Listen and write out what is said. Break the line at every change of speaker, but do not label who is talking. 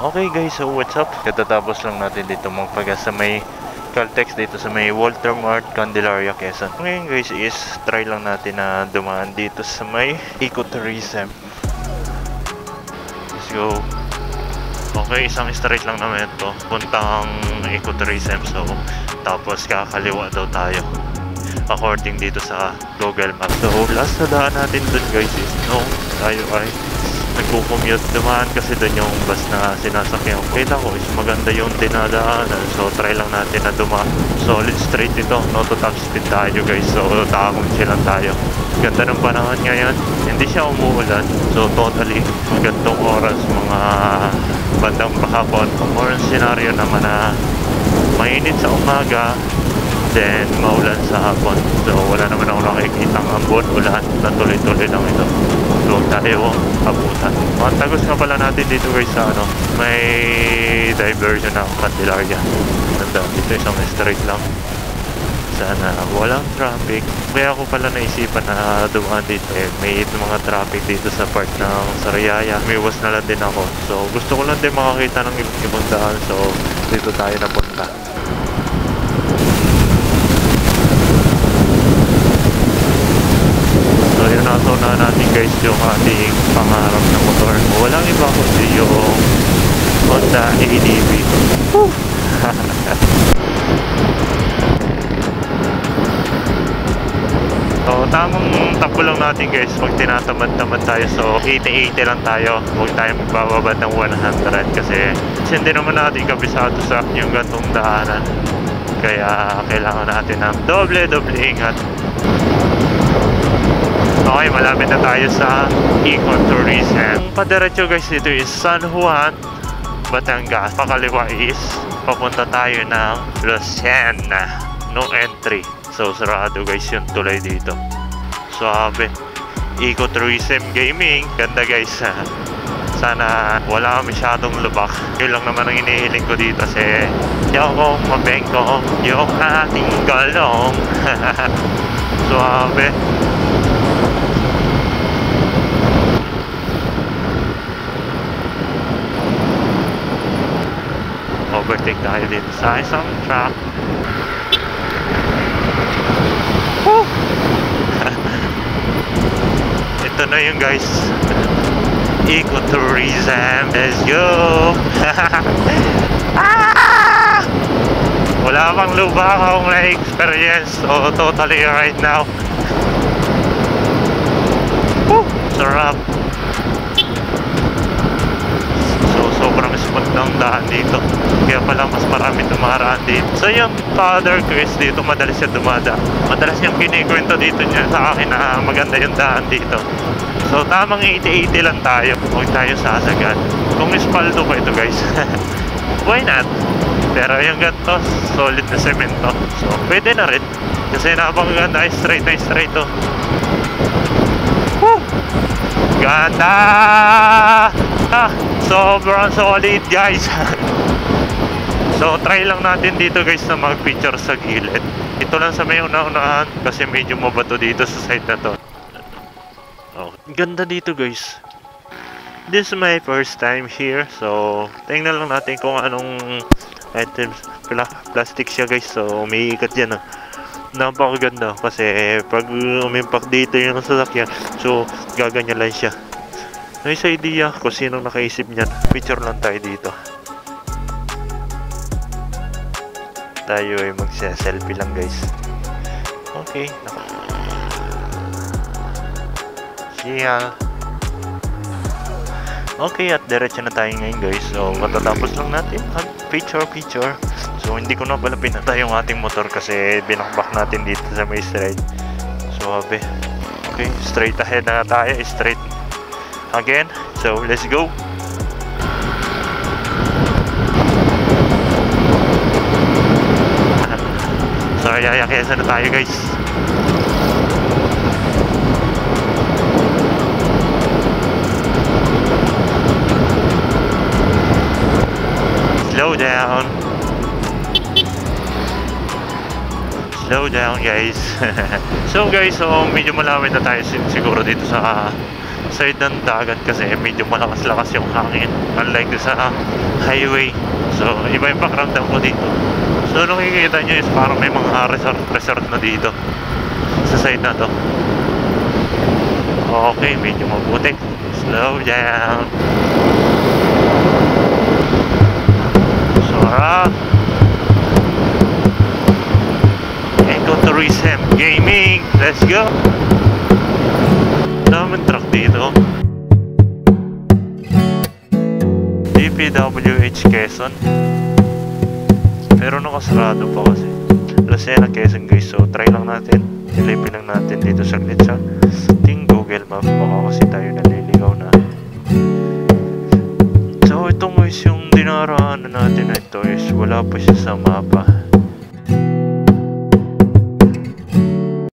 Okay guys, so what's up? Katatapos lang natin dito magpagas sa may Caltex dito sa may Walter Mart, Candelaria, Quezon. Ngayon guys is try lang natin na dumaan dito sa may ecotourism. Let's go. Okay, isang straight lang naman ito. Puntang ecotourism. So, tapos kakaliwa daw tayo. According dito sa Google Maps. So, last na daan natin dun guys is no, tayo ay nagko-commute. Dumaan kasi dun yung bus na sinasakyan. Kita ko is maganda yung dinadaanan. So, try lang natin na dumaan. Solid straight ito. No to top speed tayo guys. So, takong chill lang tayo. Ganda ng panahon ngayon. Hindi siya umuulan. So, totally magandang oras. Mga bandang pahapon. More scenario naman na mainit sa umaga. Then, maulan sa hapon. So, wala naman ako nakikita ng ambon, ulan. Natuloy-tuloy lang ito. So, tayo, abutan. Matagos nga pala natin dito guys sa ano, may diversion ng Candelaria. Ganda, dito isang straight lang. Sana walang traffic. Kaya ako pala naisipan na dumaan dito. May mga traffic dito sa part ng Sariaya. Umiwas na lang din ako. So, gusto ko lang din makakita ng ibang daan. So, dito tayo napunta. So yun, nasa natin guys yung ating pangarap na motor. Walang iba kundi yung Honda ADV. So tamang takbo lang natin guys pag tinatamad-tamad tayo. So 80-80 lang tayo. Huwag tayo magbababa ng 100 kasi hindi naman natin kabisado sa yung gantong daanan. Kaya kailangan natin ng doble ingat. Okay, malapit na tayo sa ecotourism. Ang padiretso guys dito is San Juan, Batangas. Pakaliwa is papunta tayo ng Lucena. No entry. So sarado guys yung tulay dito. Suabe. Ecotourism gaming. Ganda guys. Sana wala masyadong lubak. Yun lang naman ang inihiling ko dito kasi yung mabengkong yung ating galong. Suabe. Overtake tayo dito sa isang truck. Ito na yung guys, ecotourism. Let's go. Wala pang lubak akong na-experience. So totally right now. Sarap. Sobrang smooth ng daan dito. Kaya pala mas marami tumaraan dito. So yung Father Chris dito, madalas siya dumada. Madalas niyang kinikwento dito niya sa akin na maganda yung daan dito. So tamang 80-80 lang tayo. Huwag tayo sasagad. Kung espaldo pa ito guys, why not? Pero yung ganito, solid na semento. So pwede na rin. Kasi napakaganda, straight na straight to. Woo! Ganda! Sobrang solid guys. So try lang natin dito guys na mag-picture sa gilid. Ito lang sa may una-unahan kasi medyo mabato dito sa side na to. Oh, ganda dito guys. This is my first time here. So tingnan lang natin kung anong items. Plastic siya guys. So umiikot yan. Napakaganda kasi pag umimpak dito yung sasakyan, so gaganyan lang siya. Nice idea kung sinong nakaisip niyan. Picture lang tayo dito. Tayo ay magse-selfie lang guys. Okay. Siya. Okay, at diretso na tayo ngayon guys. So matatapos lang natin ang picture. So hindi ko na pala pinatay yung ating motor kasi binakbak natin dito sa may straight. So abe. Okay, straight ahead na tayo. Straight again. So let's go. So yayakesa na tayo guys. Slow down. Slow down guys. So guys, so medyo malawin na tayo siguro dito sa side ng dagat kasi medyo malakas-lakas yung hangin, unlike doon sa highway. So iba yung pakiramdam ko dito. So nakikita nyo is parang may mga resort na dito sa side na to. Okay, medyo mabuti. Slow down. Sarap. Ecotourism Gaming. Let's go. Daming truck dito. DPWH Quezon. Pero nakasarado pa kasi. Lucena Quezon guys. So try lang natin. Silipin lang natin dito saglit sa ating Google Map. Baka kasi tayo naliligaw na. So ito guys yung dinaraanan natin na ito is wala pa siya sa mapa.